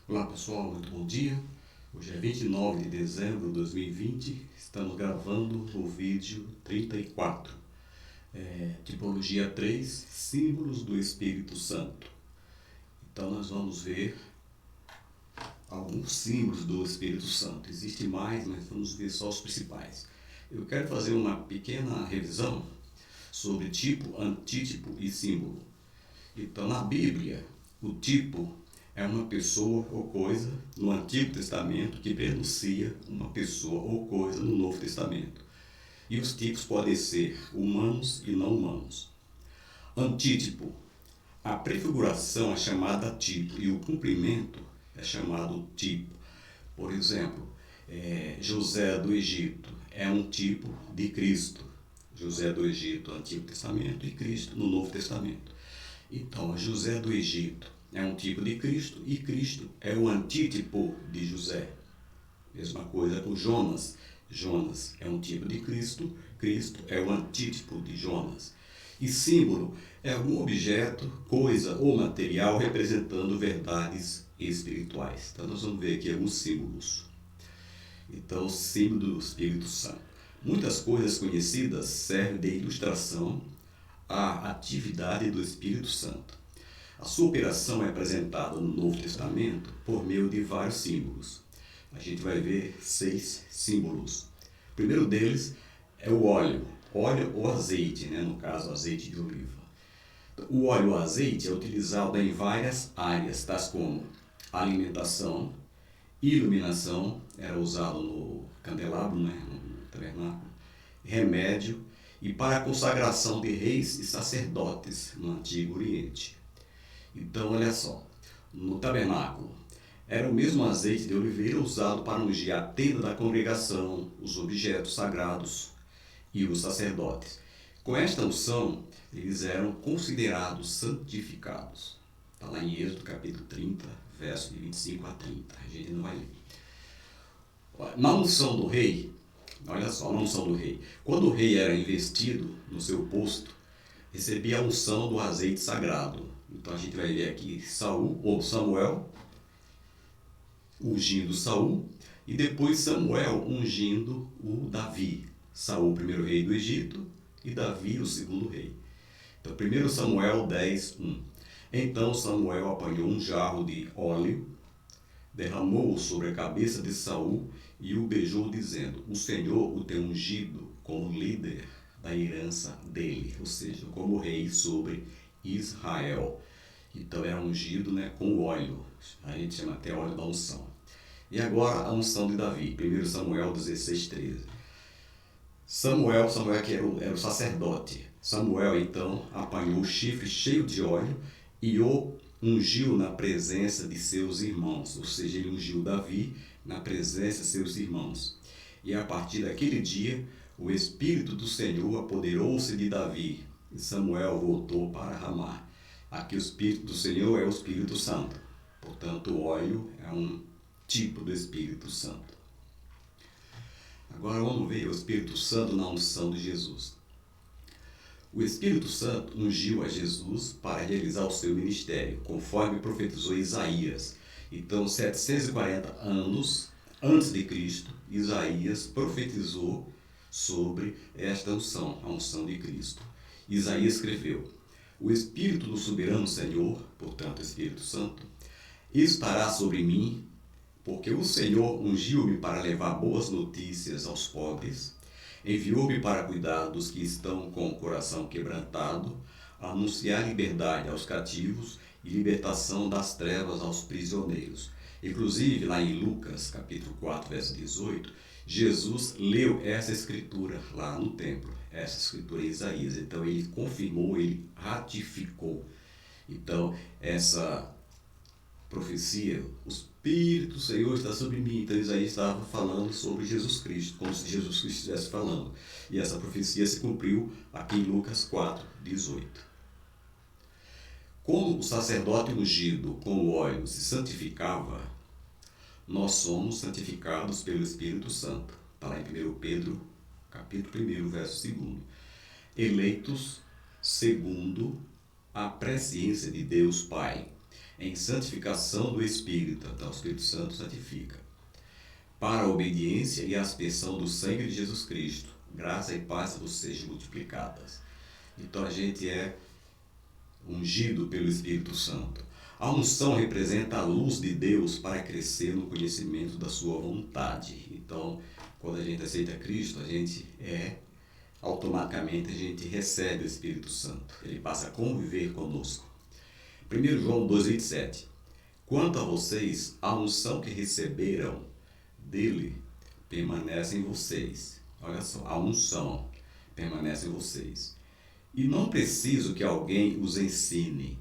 Olá pessoal, muito bom dia. Hoje é 29 de dezembro de 2020, estamos gravando o vídeo 34. Tipologia 3, símbolos do Espírito Santo. Então nós vamos ver alguns símbolos do Espírito Santo. Existem mais, mas vamos ver só os principais. Eu quero fazer uma pequena revisão sobre tipo, antítipo e símbolo. Então na Bíblia, o tipo é uma pessoa ou coisa no Antigo Testamento que prenuncia uma pessoa ou coisa no Novo Testamento. E os tipos podem ser humanos e não humanos. Antítipo. A prefiguração é chamada tipo e o cumprimento é chamado tipo. Por exemplo, José do Egito é um tipo de Cristo. José do Egito no Antigo Testamento e Cristo no Novo Testamento. Então, José do Egito é um tipo de Cristo e Cristo é o antítipo de José. Mesma coisa com Jonas. Jonas é um tipo de Cristo, Cristo é o antítipo de Jonas. E símbolo é algum objeto, coisa ou material representando verdades espirituais. Então nós vamos ver aqui alguns símbolos. Então, o símbolo do Espírito Santo. Muitas coisas conhecidas servem de ilustração à atividade do Espírito Santo. A sua operação é apresentada no Novo Testamento por meio de vários símbolos. A gente vai ver 6 símbolos. O primeiro deles é o óleo ou azeite, no caso, azeite de oliva. O óleo ou azeite é utilizado em várias áreas, tais como alimentação, iluminação, era usado no candelabro, no tabernáculo, remédio e para a consagração de reis e sacerdotes no Antigo Oriente. Então, olha só, no tabernáculo, era o mesmo azeite de oliveira usado para ungir a tenda da congregação, os objetos sagrados e os sacerdotes. Com esta unção, eles eram considerados santificados. Está lá em Êxodo capítulo 30, verso de 25 a 30. A gente não vai ler. Na unção do rei, olha só, na unção do rei. Quando o rei era investido no seu posto, recebia a unção do azeite sagrado. Então a gente vai ver aqui Samuel ungindo Saul e depois Samuel ungindo o Davi. Saul, o primeiro rei do Egito, e Davi, o segundo rei. Então, 1 Samuel 10, 1. Então Samuel apanhou um jarro de óleo, derramou-o sobre a cabeça de Saul e o beijou, dizendo: O Senhor o tem ungido como líder da herança dele, ou seja, como rei sobre Israel. Então era ungido com óleo, a gente chama até óleo da unção. E agora a unção de Davi, 1 Samuel 16, 13. Samuel que era o sacerdote. Samuel então apanhou o chifre cheio de óleo e o ungiu na presença de seus irmãos, ou seja, ele ungiu Davi na presença de seus irmãos. E a partir daquele dia, o Espírito do Senhor apoderou-se de Davi, e Samuel voltou para Ramá. Aqui o Espírito do Senhor é o Espírito Santo. Portanto, o óleo é um tipo do Espírito Santo. Agora vamos ver o Espírito Santo na unção de Jesus. O Espírito Santo ungiu a Jesus para realizar o seu ministério, conforme profetizou Isaías. Então, 740 anos antes de Cristo, Isaías profetizou sobre esta unção, a unção de Cristo. Isaías escreveu: O Espírito do soberano Senhor, portanto, o Espírito Santo, estará sobre mim, porque o Senhor ungiu-me para levar boas notícias aos pobres, enviou-me para cuidar dos que estão com o coração quebrantado, anunciar liberdade aos cativos e libertação das trevas aos prisioneiros. Inclusive, lá em Lucas, capítulo 4, verso 18, Jesus leu essa escritura lá no templo, essa escritura em Isaías. Então, ele confirmou, ele ratificou. Então, essa profecia, o Espírito do Senhor está sobre mim. Então Isaías estava falando sobre Jesus Cristo, como se Jesus Cristo estivesse falando. E essa profecia se cumpriu aqui em Lucas 4, 18. Como o sacerdote ungido com o óleo se santificava, nós somos santificados pelo Espírito Santo. Está lá em 1 Pedro, capítulo 1, verso 2. Eleitos segundo a presciência de Deus Pai, em santificação do Espírito. Então, o Espírito Santo santifica. Para a obediência e a aspersão do sangue de Jesus Cristo. Graça e paz vos sejam multiplicadas. Então, a gente é ungido pelo Espírito Santo. A unção representa a luz de Deus para crescer no conhecimento da sua vontade. Então, quando a gente aceita Cristo, automaticamente a gente recebe o Espírito Santo. Ele passa a conviver conosco. 1 João 2,27. Quanto a vocês, a unção que receberam dele permanece em vocês. Olha só, a unção permanece em vocês. E não preciso que alguém os ensine,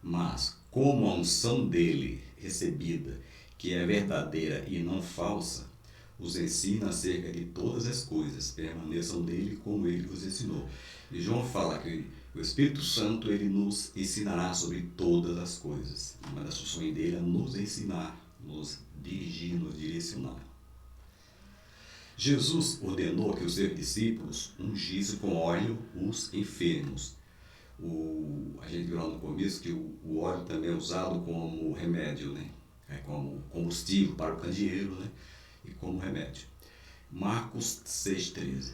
mas como a unção dele recebida, que é verdadeira e não falsa, os ensina acerca de todas as coisas, permaneçam nele como ele vos ensinou. E João fala que o Espírito Santo ele nos ensinará sobre todas as coisas. Uma das funções dele é nos ensinar, nos dirigir, nos direcionar. Jesus ordenou que os seus discípulos ungissem com óleo os enfermos. A gente viu lá no começo que o óleo também é usado como remédio, né? Como combustível para o candeeiro, né? E como remédio. Marcos 6,13.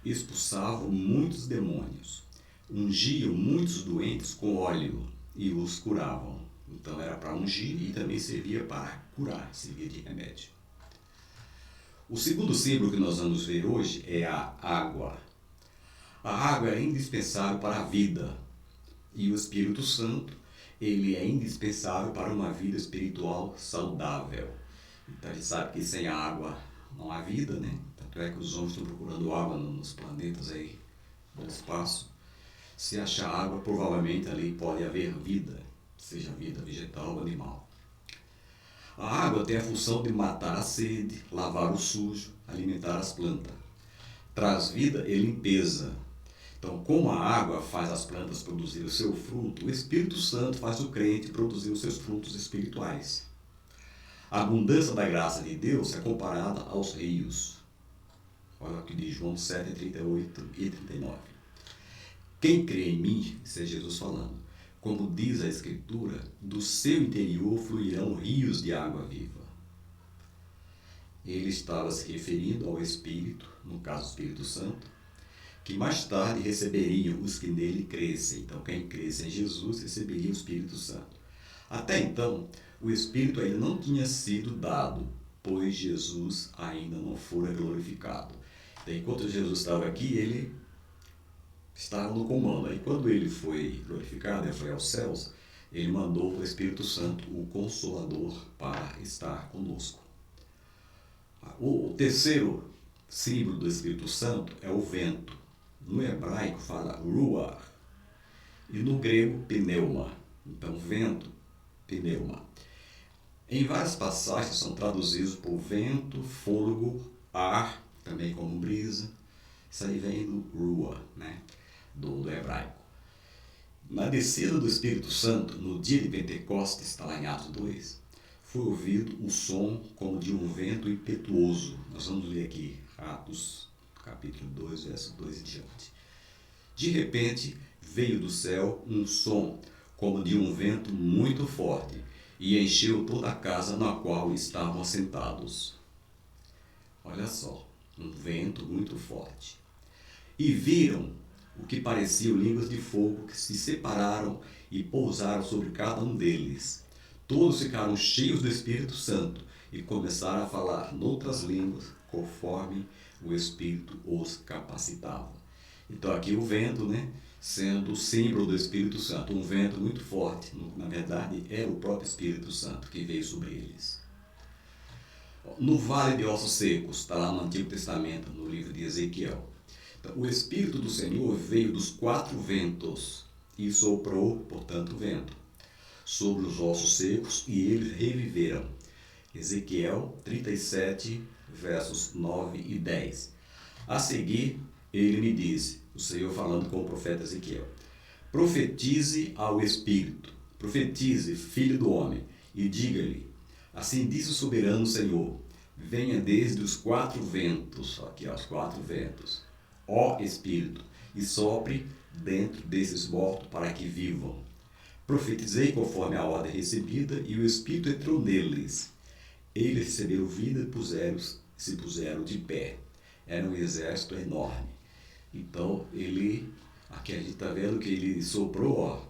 Expulsavam muitos demônios, ungiam muitos doentes com óleo e os curavam. Então era para ungir e também servia para curar, servia de remédio. O segundo símbolo que nós vamos ver hoje é a água. A água é indispensável para a vida e o Espírito Santo ele é indispensável para uma vida espiritual saudável. Então a gente sabe que sem água não há vida, né? Tanto é que os homens estão procurando água nos planetas aí do espaço. Se achar água, provavelmente ali pode haver vida, seja vida vegetal ou animal. A água tem a função de matar a sede, lavar o sujo, alimentar as plantas. Traz vida e limpeza. Então, como a água faz as plantas produzir o seu fruto, o Espírito Santo faz o crente produzir os seus frutos espirituais. A abundância da graça de Deus é comparada aos rios. Olha aqui de João 7, 38 e 39. Quem crê em mim, isso é Jesus falando, como diz a Escritura, do seu interior fluirão rios de água viva. Ele estava se referindo ao Espírito, no caso o Espírito Santo, que mais tarde receberiam os que nele crescem. Então, quem cresce em Jesus receberia o Espírito Santo. Até então, o Espírito ainda não tinha sido dado, pois Jesus ainda não fora glorificado. Então, enquanto Jesus estava aqui, ele estava no comando. Aí, quando ele foi glorificado, ele foi aos céus, ele mandou o Espírito Santo, o Consolador, para estar conosco. O terceiro símbolo do Espírito Santo é o vento. No hebraico fala ruach e no grego pneuma. Então, vento, pneuma. Em várias passagens são traduzidos por vento, fôlego, ar, também como brisa. Isso aí vem do ruach, né? do hebraico. Na descida do Espírito Santo, no dia de Pentecostes, está lá em Atos 2, foi ouvido o som como de um vento impetuoso. Nós vamos ler aqui Atos, capítulo 2, verso 2 e diante. De repente, veio do céu um som como de um vento muito forte e encheu toda a casa na qual estavam assentados. Olha só, um vento muito forte. E viram o que pareciam línguas de fogo que se separaram e pousaram sobre cada um deles. Todos ficaram cheios do Espírito Santo e começaram a falar noutras línguas, conforme o Espírito os capacitava. Então aqui o vento, né, sendo o símbolo do Espírito Santo, um vento muito forte, na verdade é o próprio Espírito Santo que veio sobre eles. No vale de ossos secos, está lá no Antigo Testamento, no livro de Ezequiel. Então, o Espírito do Senhor veio dos quatro ventos e soprou, portanto, o vento sobre os ossos secos e eles reviveram. Ezequiel 37, versos 9 e 10. A seguir, ele me disse, o Senhor falando com o profeta Ezequiel, profetize ao Espírito, profetize, filho do homem, e diga-lhe, assim diz o soberano Senhor, venha desde os quatro ventos, aqui os quatro ventos, ó Espírito, e sopre dentro desses mortos para que vivam. Profetizei conforme a ordem recebida, e o Espírito entrou neles. Eles receberam vida e se puseram de pé. Era um exército enorme. Então, aqui a gente está vendo que ele soprou, ó.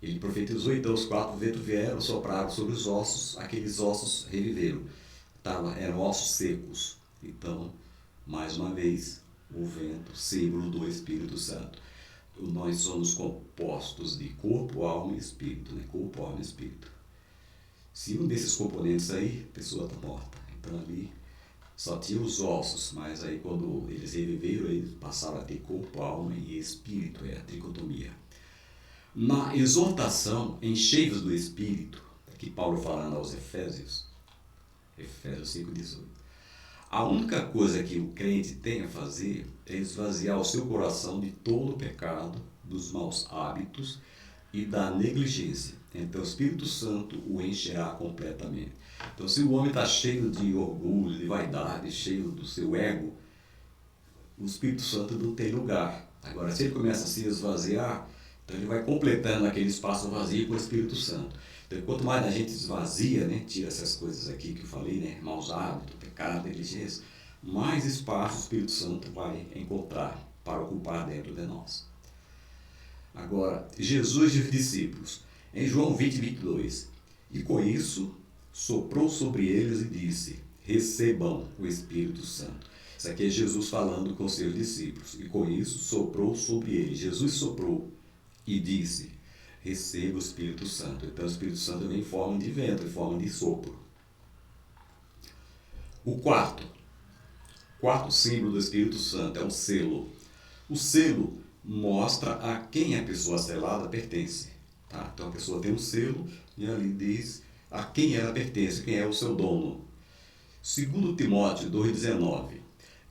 Ele profetizou, então os 4 ventos vieram, sopraram sobre os ossos, aqueles ossos reviveram. Eram ossos secos. Então, mais uma vez, o vento, símbolo do Espírito Santo. Nós somos compostos de corpo, alma e espírito, né? Corpo, alma e espírito. Se um desses componentes aí, a pessoa está morta. Então ali só tinha os ossos, mas aí quando eles reviveram, eles passaram a ter corpo, alma e espírito, é a tricotomia. Na exortação, enchei-vos do Espírito, aqui Paulo falando aos Efésios 5,18. A única coisa que o crente tem a fazer é esvaziar o seu coração de todo o pecado, dos maus hábitos e da negligência. Então o Espírito Santo o encherá completamente. Então se o homem está cheio de orgulho, de vaidade, cheio do seu ego, o Espírito Santo não tem lugar. Agora, se ele começa a se esvaziar, então ele vai completando aquele espaço vazio com o Espírito Santo. Então, quanto mais a gente esvazia, né, tira essas coisas aqui que eu falei, né, maus hábitos, pecado, negligência, mais espaço o Espírito Santo vai encontrar para ocupar dentro de nós. Agora, Jesus e os discípulos, em João 20:22, e com isso soprou sobre eles e disse: recebam o Espírito Santo. Isso aqui é Jesus falando com seus discípulos, e com isso soprou sobre eles. Jesus soprou e disse: receba o Espírito Santo. Então o Espírito Santo vem em forma de vento, em forma de sopro. O quarto símbolo do Espírito Santo é um selo. O selo mostra a quem a pessoa selada pertence. Tá? Então a pessoa tem um selo e ali diz a quem ela pertence, quem é o seu dono. 2 Timóteo 2,19.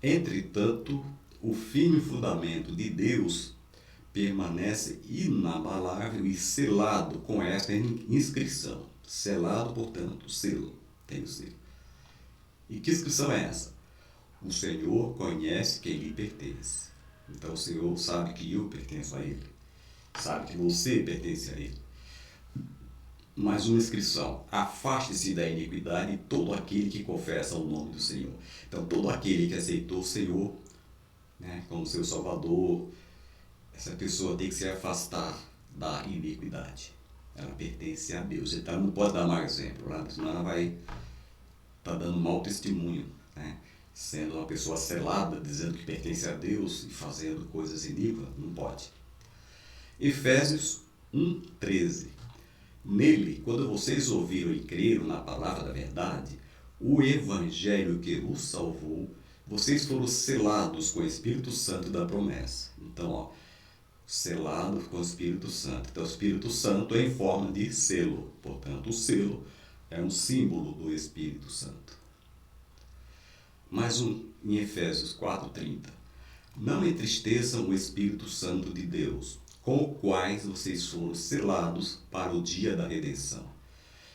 Entretanto, o firme fundamento de Deus permanece inabalável e selado com esta inscrição. Selado, portanto, selo. Tem o selo. E que inscrição é essa? O Senhor conhece quem lhe pertence. Então o Senhor sabe que eu pertenço a Ele. Sabe que você pertence a Ele. Mais uma inscrição: afaste-se da iniquidade todo aquele que confessa o nome do Senhor. Então todo aquele que aceitou o Senhor, né, como seu Salvador, essa pessoa tem que se afastar da iniquidade. Ela pertence a Deus. Então ela não pode dar mau exemplo, senão ela vai estar dando mau testemunho, né? Sendo uma pessoa selada, dizendo que pertence a Deus e fazendo coisas iníquas, não pode. Efésios 1,13. Nele, quando vocês ouviram e creram na palavra da verdade, o evangelho que os salvou, vocês foram selados com o Espírito Santo da promessa. Então, selado com o Espírito Santo. Então, o Espírito Santo é em forma de selo. Portanto, o selo é um símbolo do Espírito Santo. Mais um em Efésios 4,30. Não entristeçam o Espírito Santo de Deus, com o quais vocês foram selados para o dia da redenção.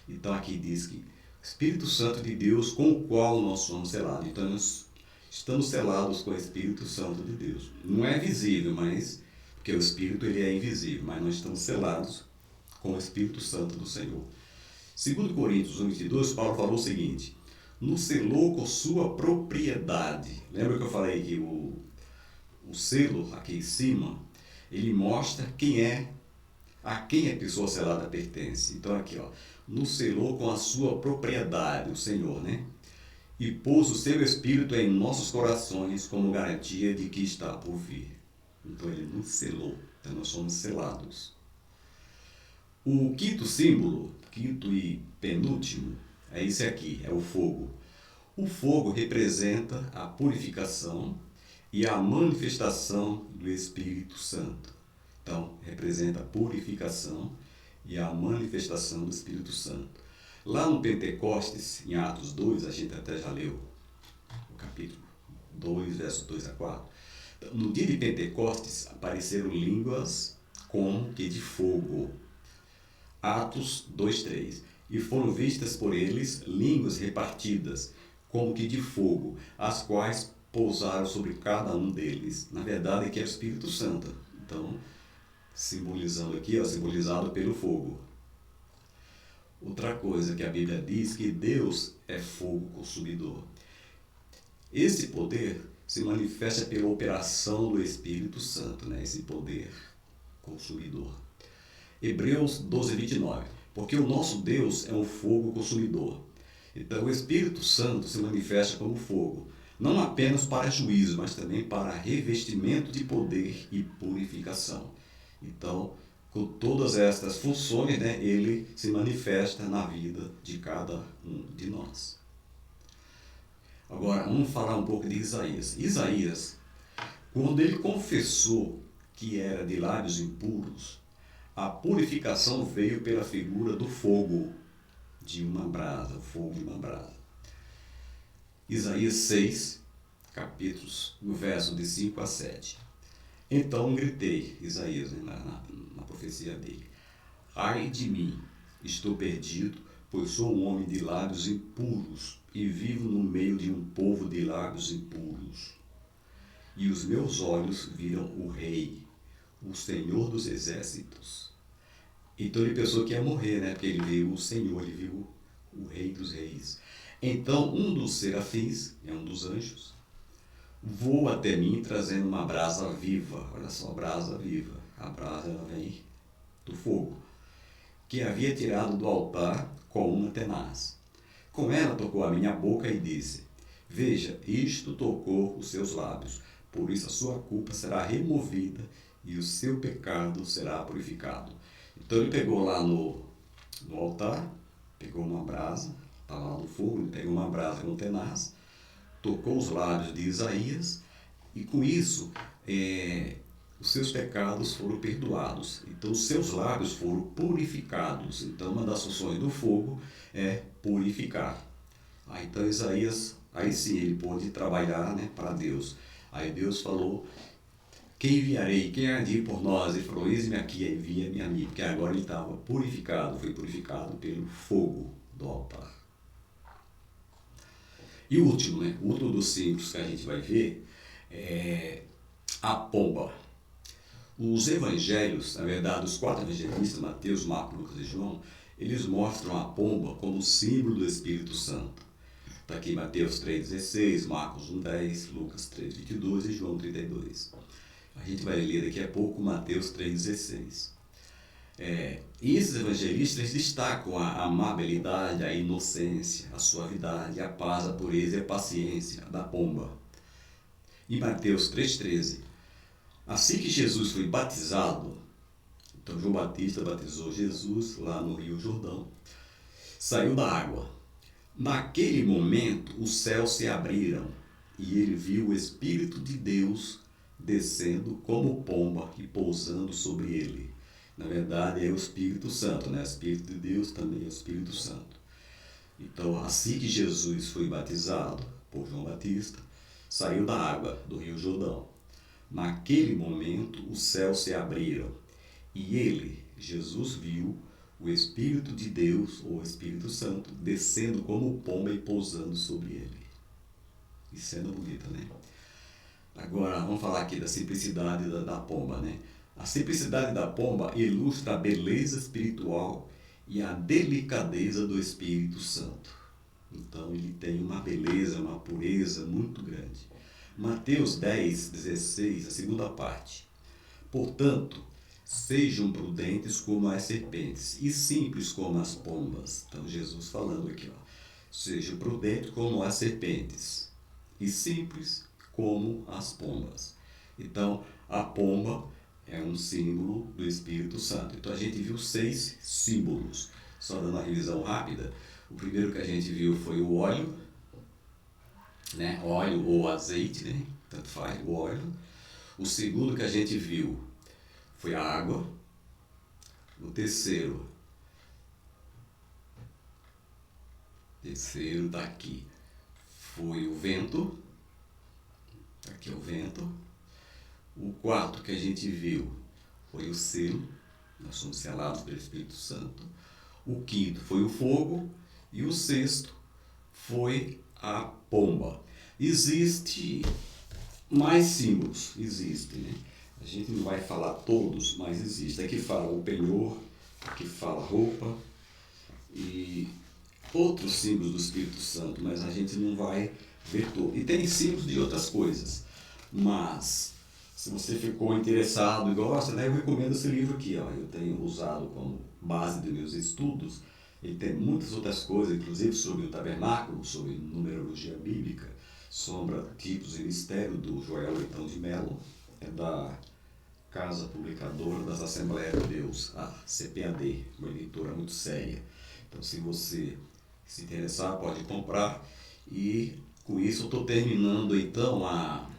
Então aqui diz que o Espírito Santo de Deus, com o qual nós somos selados. Então nós estamos selados com o Espírito Santo de Deus. Não é visível, mas porque o Espírito ele é invisível, mas nós estamos selados com o Espírito Santo do Senhor. 2 Coríntios 1,22, Paulo falou o seguinte: nos selou com sua propriedade. Lembra que eu falei que o selo aqui em cima, ele mostra a quem a pessoa selada pertence. Então aqui, nos selou com a sua propriedade, o Senhor, né? E pôs o seu Espírito em nossos corações como garantia de que está por vir. Então ele nos selou, então nós somos selados. O quinto símbolo, quinto e penúltimo, é esse aqui, é o fogo. O fogo representa a purificação e a manifestação do Espírito Santo. Então, representa a purificação e a manifestação do Espírito Santo. Lá no Pentecostes, em Atos 2, a gente até já leu o capítulo 2, versos 2 a 4. Então, no dia de Pentecostes, apareceram línguas como que de fogo. Atos 2:3. E foram vistas por eles línguas repartidas, como que de fogo, as quais pousaram sobre cada um deles. Na verdade, que é o Espírito Santo. Então, simbolizando aqui, simbolizado pelo fogo. Outra coisa que a Bíblia diz que Deus é fogo consumidor. Esse poder se manifesta pela operação do Espírito Santo, né? Esse poder consumidor. Hebreus 12, 29. Porque o nosso Deus é um fogo consumidor. Então o Espírito Santo se manifesta como fogo, não apenas para juízo, mas também para revestimento de poder e purificação. Então, com todas estas funções, né, ele se manifesta na vida de cada um de nós. Agora, vamos falar um pouco de Isaías. Isaías, quando ele confessou que era de lábios impuros, a purificação veio pela figura do fogo de uma brasa, o fogo de uma brasa. Isaías 6, capítulos, no verso de 5 a 7. Então gritei, Isaías, na profecia dele: ai de mim, estou perdido, pois sou um homem de lábios impuros e vivo no meio de um povo de lábios impuros. E os meus olhos viram o Rei, o Senhor dos Exércitos. Então ele pensou que ia morrer, né? Porque ele viu o Senhor, ele viu o Rei dos Reis. Então um dos serafins, um dos anjos, voa até mim trazendo uma brasa viva. Olha só, brasa viva. A brasa ela vem do fogo, que havia tirado do altar com uma tenaz. Com ela tocou a minha boca e disse: veja, isto tocou os seus lábios, por isso a sua culpa será removida e o seu pecado será purificado. Então ele pegou lá no altar, pegou uma brasa, estava lá no fogo, ele pegou uma brasa com tenaz, tocou os lábios de Isaías e com isso os seus pecados foram perdoados. Então os seus lábios foram purificados. Então uma das funções do fogo é purificar. Então Isaías, aí sim ele pôde trabalhar, né, para Deus. Aí Deus falou: quem enviarei? Quem há de ir por nós? Ele falou: eis-me aqui, envia-me a mim. Porque agora ele estava purificado, foi purificado pelo fogo do altar. E o último, né? O último dos símbolos que a gente vai ver é a pomba. Os evangelhos, na verdade, os 4 evangelistas, Mateus, Marcos, Lucas e João, eles mostram a pomba como símbolo do Espírito Santo. Está aqui Mateus 3,16, Marcos 1,10, Lucas 3,22 e João 32. A gente vai ler daqui a pouco Mateus 3,16. E esses evangelistas eles destacam a amabilidade, a inocência, a suavidade, a paz, a pureza e a paciência da pomba. Em Mateus 3,13, assim que Jesus foi batizado, então João Batista batizou Jesus lá no Rio Jordão, saiu da água. Naquele momento os céus se abriram e ele viu o Espírito de Deus descendo como pomba e pousando sobre ele. Na verdade é o Espírito Santo, né? O Espírito de Deus também é o Espírito Santo. Então assim que Jesus foi batizado por João Batista, saiu da água do Rio Jordão. Naquele momento os céus se abriram e ele, Jesus, viu o Espírito de Deus, ou Espírito Santo, descendo como pomba e pousando sobre ele. E cena bonita, né? Agora vamos falar aqui da simplicidade da pomba, né? A simplicidade da pomba ilustra a beleza espiritual e a delicadeza do Espírito Santo. Então ele tem uma beleza, uma pureza muito grande. Mateus 10, 16, a segunda parte. Portanto, sejam prudentes como as serpentes e simples como as pombas. Então Jesus falando aqui, sejam prudentes como as serpentes e simples como as pombas. Então a pomba é um símbolo do Espírito Santo. Então a gente viu 6 símbolos. Só dando uma revisão rápida. O primeiro que a gente viu foi o óleo, né? Óleo ou azeite, né? Tanto faz, o óleo. O segundo que a gente viu foi a água. O terceiro está aqui, foi o vento. Tá aqui o vento. O quarto que a gente viu foi o selo. Nós somos selados pelo Espírito Santo. O quinto foi o fogo. E o sexto foi a pomba. Existe mais símbolos, né? A gente não vai falar todos, mas existe. Aqui fala o penhor, aqui fala roupa e outros símbolos do Espírito Santo, mas a gente não vai ver todo. E tem símbolos de outras coisas. Mas, se você ficou interessado e gosta, né, eu recomendo esse livro aqui. Ó. Eu tenho usado como base dos meus estudos. Ele tem muitas outras coisas, inclusive sobre o tabernáculo, sobre numerologia bíblica, sombra, tipos e mistério, do Joel Leitão de Mello, é da Casa Publicadora das Assembleias de Deus, a CPAD, uma editora muito séria. Então, se você se interessar, pode comprar. E com isso eu estou terminando então a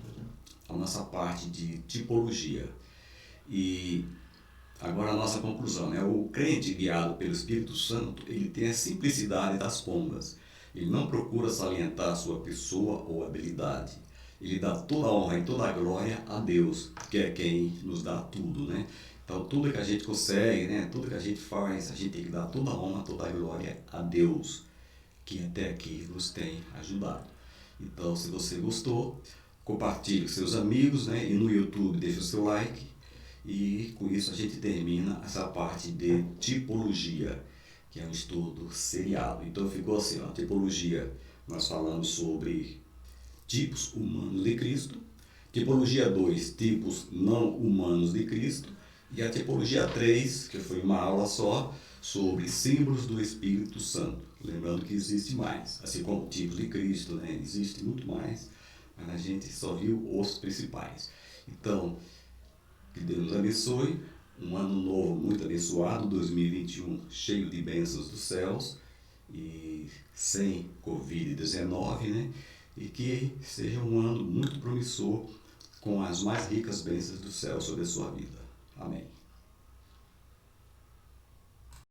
nossa parte de tipologia. E agora a nossa conclusão, né? O crente guiado pelo Espírito Santo, ele tem a simplicidade das pombas. Ele não procura salientar a sua pessoa ou habilidade. Ele dá toda a honra e toda a glória a Deus, que é quem nos dá tudo, né? Então, tudo que a gente consegue, né? Tudo que a gente faz, a gente tem que dar toda a honra, toda a glória a Deus, que até aqui nos tem ajudado. Então, se você gostou, compartilhe com seus amigos, né? E no YouTube deixe o seu like. E com isso a gente termina essa parte de tipologia, que é um estudo seriado. Então ficou assim, ó, tipologia, nós falamos sobre tipos humanos de Cristo, tipologia 2, tipos não humanos de Cristo, e a tipologia 3, que foi uma aula só, sobre símbolos do Espírito Santo. Lembrando que existe mais, assim como tipos de Cristo, né? Existe muito mais, mas a gente só viu os principais. Então, que Deus nos abençoe, um ano novo muito abençoado, 2021 cheio de bênçãos dos céus e sem Covid-19, né? E que seja um ano muito promissor com as mais ricas bênçãos do céu sobre a sua vida. Amém.